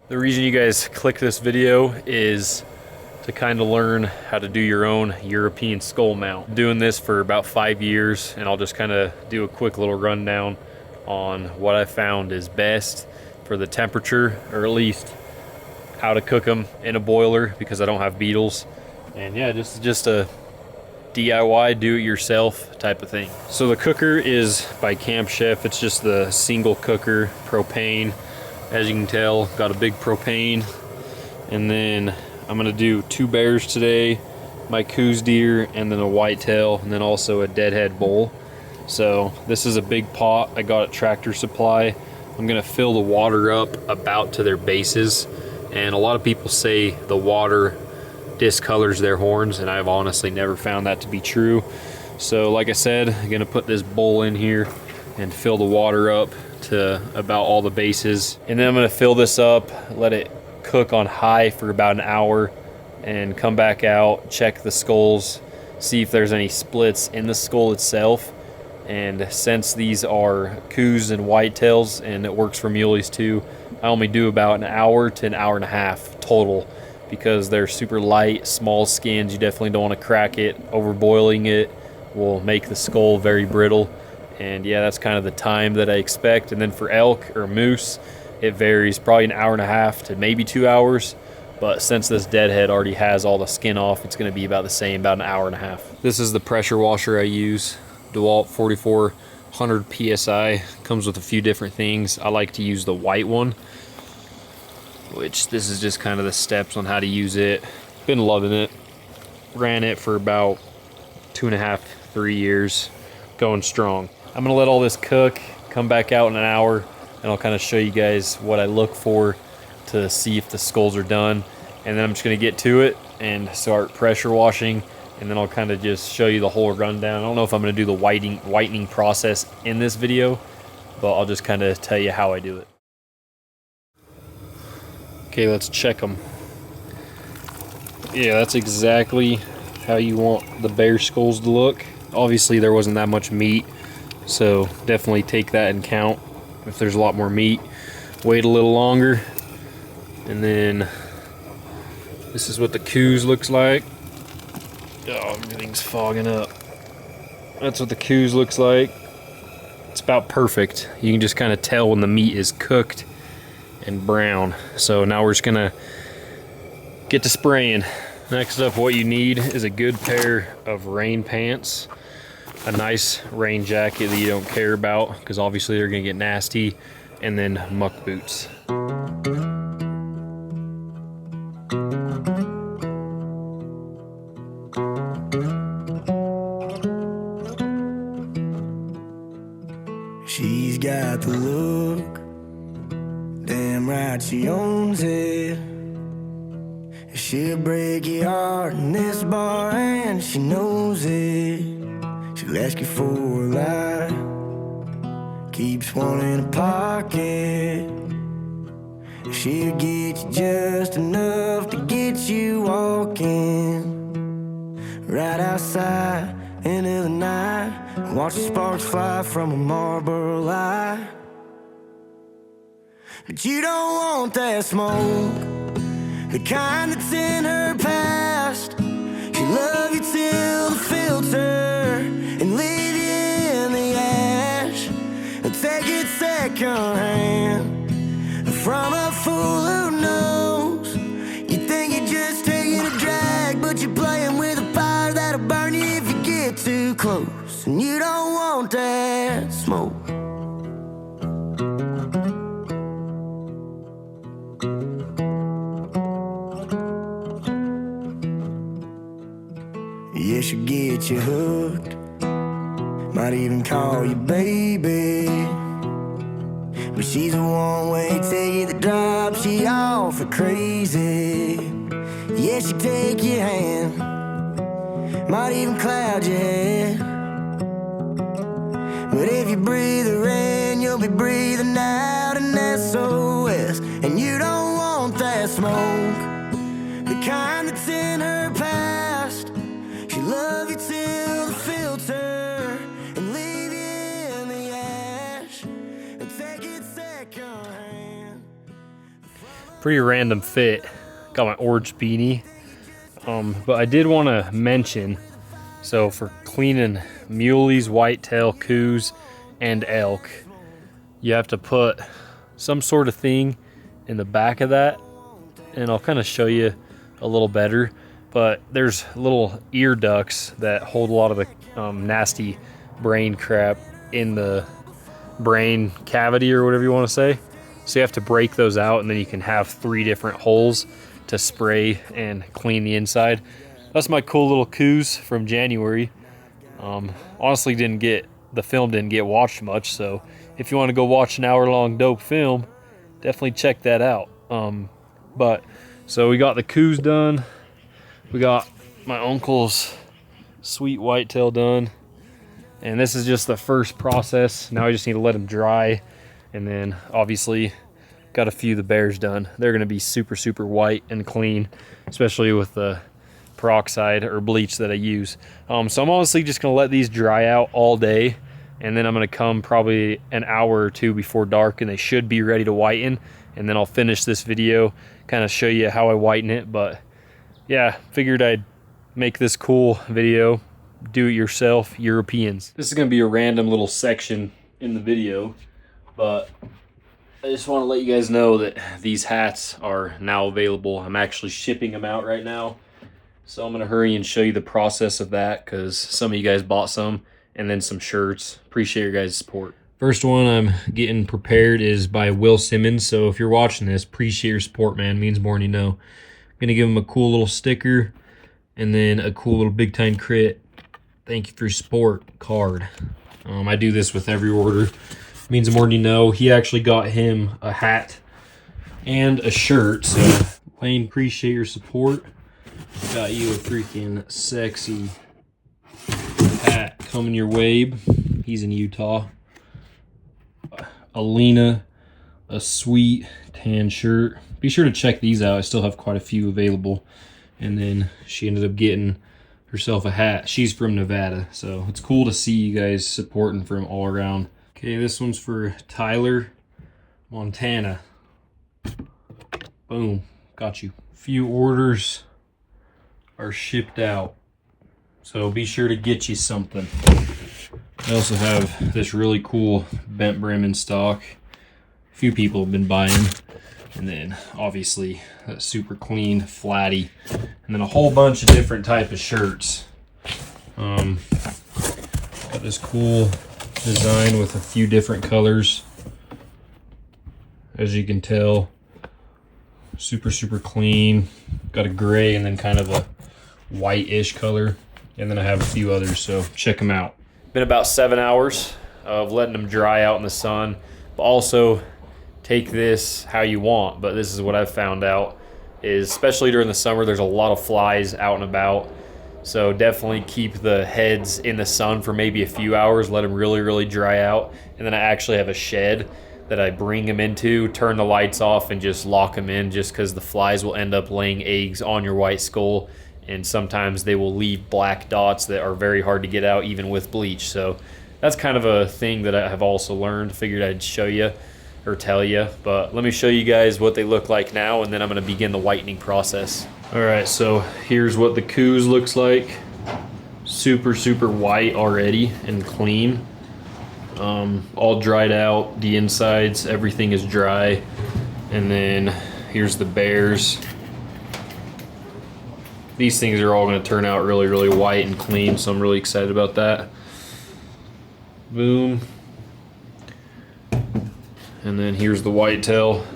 The reason you guys click this video is to kind of learn how to do your own European skull mount. I'm doing this for about 5 years, and I'll just kind of do a quick little rundown on what I found is best for the temperature, or at least how to cook them in a boiler because I don't have beetles. And yeah, just a DIY, do-it-yourself type of thing. So the cooker is by Camp Chef. It's just the single cooker, propane. As you can tell, got a big propane. And then I'm gonna do 2 bears today, my coos deer, and then a whitetail, and then also a deadhead bull. So this is a big pot I got at Tractor Supply. I'm gonna fill the water up about to their bases. And a lot of people say the water discolors their horns, and I've honestly never found that to be true. So like I said, I'm gonna put this bowl in here and fill the water up to about all the bases, and then I'm gonna fill this up, let it cook on high for about an hour, and come back out, check the skulls, see if there's any splits in the skull itself. And since these are coos and whitetails, and it works for muleys too, I only do about an hour to an hour and a half total, because they're super light, small skins. You definitely don't want to crack it. Overboiling it will make the skull very brittle. And yeah, that's kind of the time that I expect. And then for elk or moose, it varies, probably an hour and a half to maybe 2 hours. But since this deadhead already has all the skin off, it's going to be about the same, about an hour and a half. This is the pressure washer I use, DeWalt 4400 PSI. Comes with a few different things. I like to use the white one, which this is just kind of the steps on how to use it. Been loving it. Ran it for about 2.5, 3 years, going strong. I'm gonna let all this cook, come back out in an hour, and I'll kind of show you guys what I look for to see if the skulls are done. And then I'm just gonna get to it and start pressure washing, and then I'll kind of just show you the whole rundown. I don't know if I'm gonna do the whitening process in this video, but I'll just kind of tell you how I do it. Okay, let's check them. Yeah, that's exactly how you want the bear skulls to look. Obviously there wasn't that much meat, so definitely take that in count. If there's a lot more meat, wait a little longer. And then this is what the coos looks like. Oh, everything's fogging up. That's what the coos looks like. It's about perfect. You can just kind of tell when the meat is cooked and brown. So now we're just gonna get to spraying. Next up, what you need is a good pair of rain pants, a nice rain jacket that you don't care about because obviously they're gonna get nasty, and then muck boots. She's got the look, damn right she owns it. She'll break your heart in this bar and she knows it. She'll ask you for a lie, keeps one in her pocket. She'll get you just enough to get you walking right outside into the night. Watch the sparks fly from a Marlboro light. But you don't want that smoke, the kind that's in her past. She'll love you till the filter and leave you in the ash. Take it second hand from a fool who knows. You think you're just taking a drag, but you're playing with a fire that'll burn you if you get too close. And you don't want that smoke. Yeah, she'll get you hooked, might even call you baby. But she's the one-way ticket that drops you off for crazy. Yeah, she'll take your hand, might even cloud your head. But if you breathe her in, you'll be breathing out an SOS. And you don't want that smoke, the kind that's in her past. She'll love you till the filter and leave you in the ash. And take it second hand. Pretty random fit. Got my orange beanie. But I did want to mention, so for cleaning muleys, whitetail, coos, and elk, you have to put some sort of thing in the back of that, and I'll kind of show you a little better. But there's little ear ducts that hold a lot of the nasty brain crap in the brain cavity, or whatever you want to say. So you have to break those out, and then you can have 3 different holes to spray and clean the inside. That's my cool little coos from January. Honestly, the film didn't get watched much, so if you want to go watch an hour-long dope film, definitely check that out. So we got the coos done. We got my uncle's sweet whitetail done, and this is just the first process. Now I just need to let them dry, and then obviously got a few of the bears done. They're going to be super, super white and clean, especially with the peroxide or bleach that I use. So I'm honestly just going to let these dry out all day, and then I'm going to come probably an hour or 2 before dark, and they should be ready to whiten, and then I'll finish this video, kind of show you how I whiten it. But yeah, figured I'd make this cool video, do it yourself, Europeans. This is going to be a random little section in the video, but I just want to let you guys know that these hats are now available. I'm actually shipping them out right now. So I'm going to hurry and show you the process of that, because some of you guys bought some, and then some shirts. Appreciate your guys' support. First one I'm getting prepared is by Will Simmons. So if you're watching this, appreciate your support, man. It means more than you know. I'm going to give him a cool little sticker, and then a cool little BIGTINE crit thank you for your support card. I do this with every order. Means more than you know. He actually got him a hat and a shirt. So Wayne, appreciate your support. Got you a freaking sexy hat coming your way. He's in Utah. Alina, a sweet tan shirt. Be sure to check these out. I still have quite a few available. And then she ended up getting herself a hat. She's from Nevada, so it's cool to see you guys supporting from all around. Okay, this one's for Tyler, Montana. Boom, got you. Few orders are shipped out, so be sure to get you something. I also have this really cool bent brim in stock. A few people have been buying. And then obviously that super clean flatty, and then a whole bunch of different type of shirts. Got this cool design with a few different colors. As you can tell, super, super clean. Got a gray and then kind of a white-ish color. And then I have a few others, so check them out. Been about 7 hours of letting them dry out in the sun, but also take this how you want. But this is what I've found out is, especially during the summer, there's a lot of flies out and about. So definitely keep the heads in the sun for maybe a few hours, let them really, really dry out. And then I actually have a shed that I bring them into, turn the lights off, and just lock them in, just because the flies will end up laying eggs on your white skull. And sometimes they will leave black dots that are very hard to get out, even with bleach. So that's kind of a thing that I have also learned. Figured I'd show you or tell you, but let me show you guys what they look like now, and then I'm going to begin the whitening process. All right, so here's what the coos looks like. Super, super white already and clean. All dried out, the insides, everything is dry. And then here's the bears. These things are all going to turn out really, really white and clean, so I'm really excited about that. Boom. And then here's the whitetail.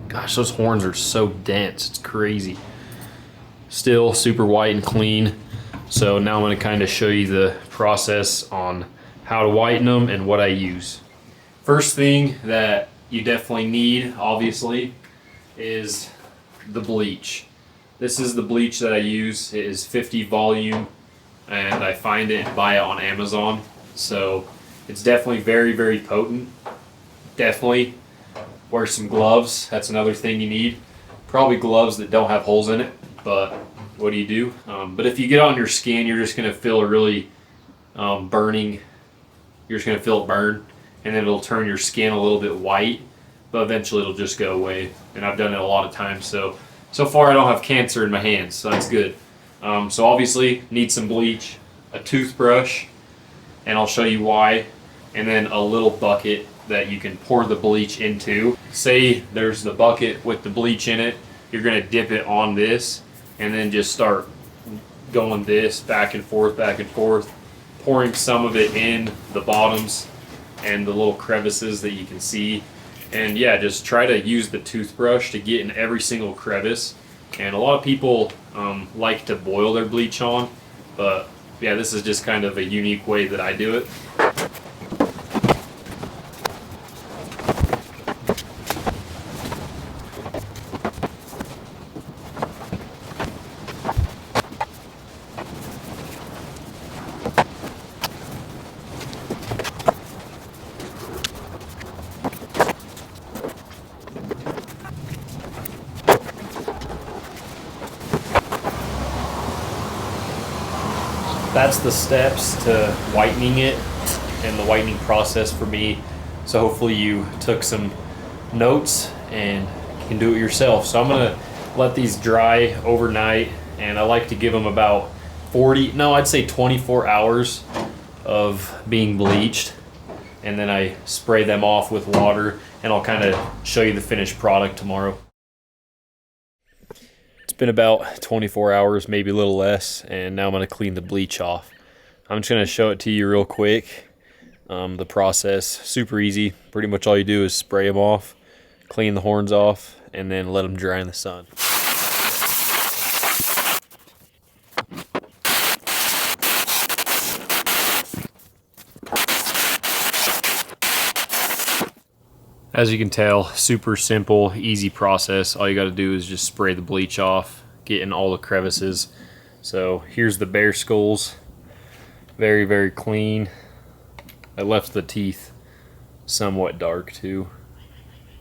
Gosh, those horns are so dense, it's crazy. Still super white and clean. So now I'm going to kind of show you the process on how to whiten them and what I use. First thing that you definitely need, obviously, is the bleach. This is the bleach that I use. It is 50 volume, and I find it and buy it on Amazon. So it's definitely very, very potent. Definitely wear some gloves. That's another thing you need. Probably gloves that don't have holes in it, but what do? But if you get on your skin, you're just going to feel a really burning. You're just going to feel it burn, and then it'll turn your skin a little bit white. but eventually it'll just go away. And I've done it a lot of times, so far I don't have cancer in my hands, so that's good. So obviously need some bleach, a toothbrush, and I'll show you why, and then a little bucket that you can pour the bleach into. Say there's the bucket with the bleach in it, you're gonna dip it on this and then just start going this back and forth, pouring some of it in the bottoms and the little crevices that you can see. And yeah, just try to use the toothbrush to get in every single crevice. And a lot of people like to boil their bleach on, but yeah, this is just kind of a unique way that I do it. That's the steps to whitening it and the whitening process for me. So hopefully you took some notes and can do it yourself. So I'm gonna let these dry overnight, and I like to give them about 24 hours of being bleached, and then I spray them off with water, and I'll kind of show you the finished product tomorrow. It's been about 24 hours, maybe a little less, and now I'm going to clean the bleach off. I'm just going to show it to you real quick. The process, super easy. Pretty much all you do is spray them off, clean the horns off, and then let them dry in the sun. As you can tell, super simple, easy process. All you got to do is just spray the bleach off, get in all the crevices. So here's the bear skulls, very, very clean. I left the teeth somewhat dark too.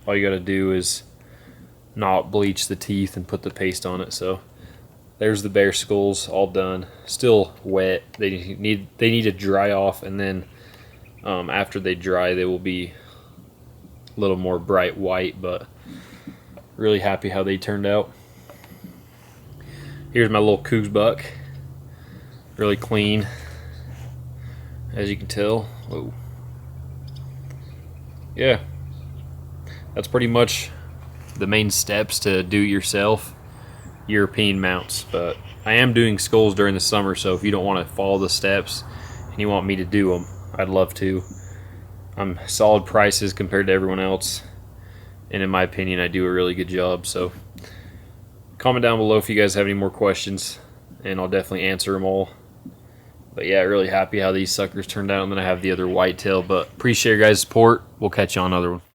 All you got to do is not bleach the teeth and put the paste on it. So there's the bear skulls, all done. Still wet. They need to dry off, and then after they dry, they will be a little more bright white, but really happy how they turned out. Here's my little Cougs buck, really clean, as you can tell. Whoa. Yeah, that's pretty much the main steps to do yourself European mounts. But I am doing skulls during the summer, so if you don't want to follow the steps and you want me to do them, I'd love to. I'm solid prices compared to everyone else, and in my opinion I do a really good job. So comment down below if you guys have any more questions, and I'll definitely answer them all. But yeah, really happy how these suckers turned out, and then I have the other whitetail. But appreciate your guys' support. We'll catch you on another one.